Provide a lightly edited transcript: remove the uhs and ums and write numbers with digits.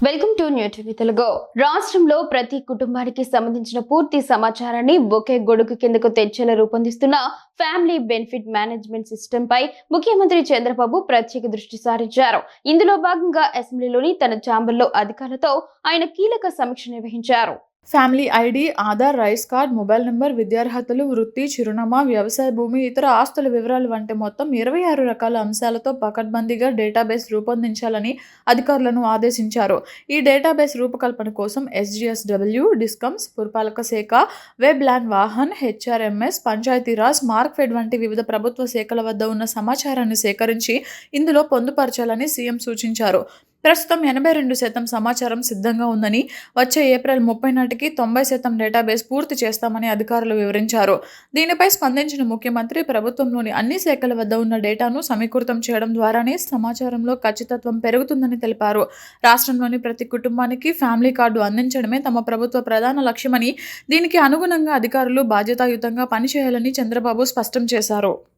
Welcome to new TV Telugu. రాష్ట్రంలో ప్రతి కుటుంబానికి సంబంధించిన పూర్తి సమాచారాన్ని ఒకే గొడుగు కిందకు తెచ్చేలా రూపొందిస్తున్న ఫ్యామిలీ బెనిఫిట్ మేనేజ్మెంట్ సిస్టమ్ పై ముఖ్యమంత్రి చంద్రబాబు ప్రత్యేక దృష్టి సారించారు. ఇందులో భాగంగా అసెంబ్లీలోని తన ఛాంబర్లో అధికారులతో ఆయన కీలక సమీక్ష నిర్వహించారు. Family ID, Aadhaar, rice card, mobile number, విద్యార్హతలు, వృత్తి, చిరునామా, వ్యవసాయ భూమి, ఇతర ఆస్తుల వివరాలు వంటి మొత్తం 26 రకాల అంశాలతో పకడ్బందీగా డేటాబేస్ రూపొందించాలని అధికారులను ఆదేశించారు. ఈ డేటాబేస్ రూపకల్పన కోసం SGSW, డిస్కమ్స్, పురపాలక శాఖ, web land Vahan, HRMS, Panchayati Raj, Markfed వంటి వివిధ ప్రభుత్వ శాఖల వద్ద ఉన్న సమాచారాన్ని సేకరించి ఇందులో పొందుపరచాలని సీఎం సూచించారు. ప్రస్తుతం 82% సమాచారం సిద్ధంగా ఉందని, వచ్చే ఏప్రిల్ 30 నాటికి 90% డేటాబేస్ పూర్తి చేస్తామని అధికారులు వివరించారు. దీనిపై స్పందించిన ముఖ్యమంత్రి ప్రభుత్వంలోని అన్ని శాఖల వద్ద ఉన్న డేటాను సమీకృతం చేయడం ద్వారానే సమాచారంలో ఖచ్చితత్వం పెరుగుతుందని తెలిపారు. రాష్ట్రంలోని ప్రతి కుటుంబానికి ఫ్యామిలీ కార్డు అందించడమే తమ ప్రభుత్వ ప్రధాన లక్ష్యమని, దీనికి అనుగుణంగా అధికారులు బాధ్యతాయుతంగా పనిచేయాలని చంద్రబాబు స్పష్టం చేశారు.